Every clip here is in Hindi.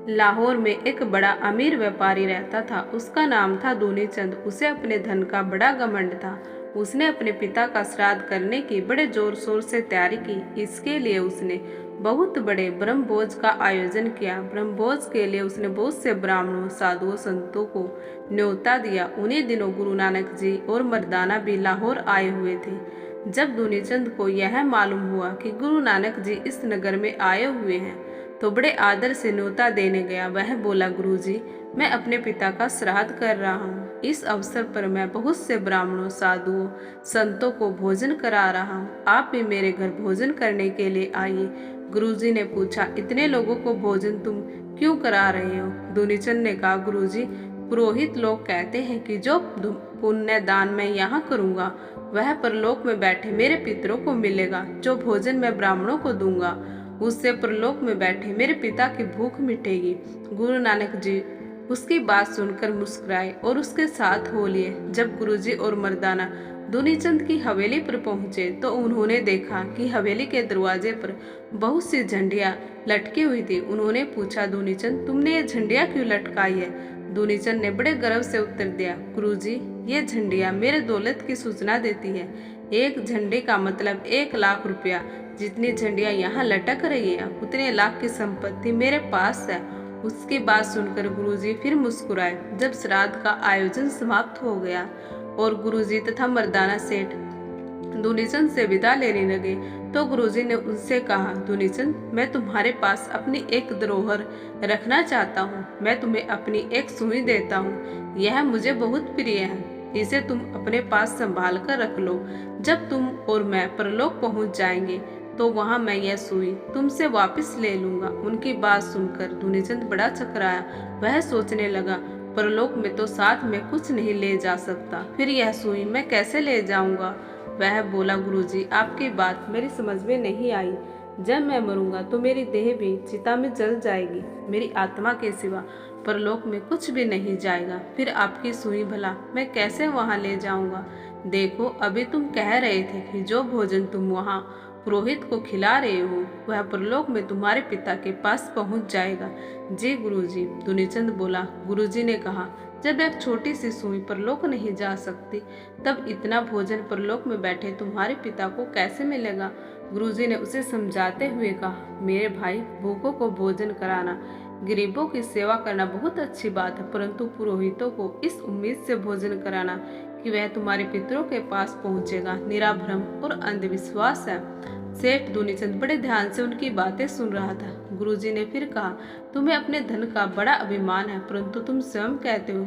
लाहौर में एक बड़ा अमीर व्यापारी रहता था। उसका नाम था दूनीचंद। उसे अपने धन का बड़ा घमंड था। उसने अपने पिता का श्राद्ध करने की बड़े जोर शोर से तैयारी की। इसके लिए उसने बहुत बड़े ब्रह्मभोज का आयोजन किया। ब्रह्मभोज के लिए उसने बहुत से ब्राह्मणों, साधुओं, संतों को न्योता दिया। उन्हीं दिनों गुरु नानक जी और मर्दाना भी लाहौर आए हुए थे। जब दूनीचंद को यह मालूम हुआ कि गुरु नानक जी इस नगर में आए हुए हैं, तो बड़े आदर से न्योता देने गया। वह बोला, गुरुजी, मैं अपने पिता का श्राद्ध कर रहा हूँ। इस अवसर पर मैं बहुत से ब्राह्मणों, साधुओं, संतों को भोजन करा रहा हूँ। आप भी मेरे घर भोजन करने के लिए आइए। गुरुजी ने पूछा, इतने लोगों को भोजन तुम क्यों करा रहे हो? दूनीचंद ने कहा, गुरुजी, पुरोहित लोग कहते हैं कि जो पुण्य दान मैं यहाँ करूँगा वह परलोक में बैठे मेरे पितरों को मिलेगा। जो भोजन मैं ब्राह्मणों को दूंगा उससे परलोक में बैठे मेरे पिता की भूख मिटेगी। गुरु नानक जी उसकी बात सुनकर मुस्कुराए और उसके साथ हो लिए। जब गुरुजी और मर्दाना दूनीचंद की हवेली पर पहुंचे तो उन्होंने देखा कि हवेली के दरवाजे पर बहुत सी झंडियां लटकी हुई थी। उन्होंने पूछा, दूनीचंद, तुमने ये झंडियां क्यों लटकाई है? दूनीचंद ने बड़े गर्व से उत्तर दिया, गुरुजी, ये झंडियां मेरे दौलत की सूचना देती है। एक झंडे का मतलब 1 लाख रुपया। जितनी झंडियां यहाँ लटक रही है उतने लाख की संपत्ति मेरे पास है। उसकी बात सुनकर गुरुजी फिर मुस्कुराए। जब श्राद्ध का आयोजन समाप्त हो गया और गुरुजी तथा मर्दाना सेठ दूनीचंद से विदा लेने लगे तो गुरुजी ने उनसे कहा, दूनीचंद, मैं तुम्हारे पास अपनी एक धरोहर रखना चाहता हूँ। मैं तुम्हें अपनी एक सुई देता हूँ। यह मुझे बहुत प्रिय है। इसे तुम अपने पास संभाल कर रख लो। जब तुम और मैं परलोक पहुँच जाएंगे तो वहाँ मैं यह सुई तुमसे वापस ले लूंगा। उनकी बात सुनकर दूनीचंद बड़ा चकराया। वह सोचने लगा, परलोक में तो साथ में कुछ नहीं ले जा सकता, फिर यह सुई मैं कैसे ले जाऊंगा? वह बोला, गुरुजी, आपकी बात मेरी समझ में नहीं आई। जब मैं मरूंगा तो मेरी देह भी चिता में जल जाएगी। मेरी आत्मा के सिवा परलोक में कुछ भी नहीं जाएगा। फिर आपकी सुई भला मैं कैसे वहां ले जाऊंगा? देखो, अभी तुम कह रहे थे कि जो भोजन तुम वहां पुरोहित को खिला रहे हो वह परलोक में तुम्हारे पिता के पास पहुंच जाएगा। जी गुरुजी, दूनीचंद बोला। गुरुजी ने कहा, जब एक छोटी सी सुई परलोक नहीं जा सकती तब इतना भोजन परलोक में बैठे तुम्हारे पिता को कैसे मिलेगा? गुरुजी ने उसे समझाते हुए कहा, मेरे भाई, भूखों को भोजन कराना, गरीबों की सेवा करना बहुत अच्छी बात है, परंतु पुरोहितों को इस उम्मीद से भोजन कराना कि वह तुम्हारे पितरों के पास पहुंचेगा, निरा भ्रम और अंधविश्वास है। सेठ दूनीचंद बड़े ध्यान से उनकी बातें सुन रहा था। गुरुजी ने फिर कहा, तुम्हें अपने धन का बड़ा अभिमान है, परंतु तुम स्वयं कहते हो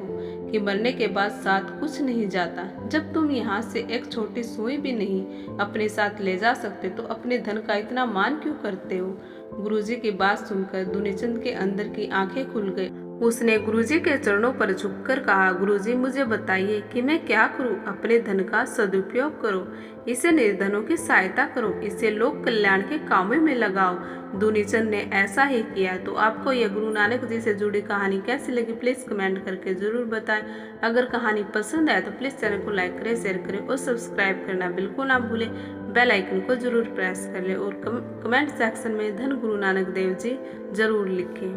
कि मरने के बाद साथ कुछ नहीं जाता। जब तुम यहाँ से एक छोटी सुई भी नहीं अपने साथ ले जा सकते तो अपने धन का इतना मान क्यों करते हो? गुरुजी की बात सुनकर दूनीचंद के अंदर की आंखें खुल गई। उसने गुरुजी के चरणों पर झुककर कहा, गुरुजी, मुझे बताइए कि मैं क्या करूं? अपने धन का सदुपयोग करो, इसे निर्धनों की सहायता करो, इसे लोक कल्याण के कामों में लगाओ। दूनीचंद ने ऐसा ही किया। तो आपको यह गुरु नानक जी से जुड़ी कहानी कैसी लगी, प्लीज कमेंट करके जरूर बताएं। अगर कहानी पसंद आए तो प्लीज चैनल को लाइक करें, शेयर करें और सब्सक्राइब करना बिल्कुल ना भूलें। बेल आइकन को जरूर प्रेस कर लें और कमेंट सेक्शन में धन गुरु नानक देव जी जरूर लिखें।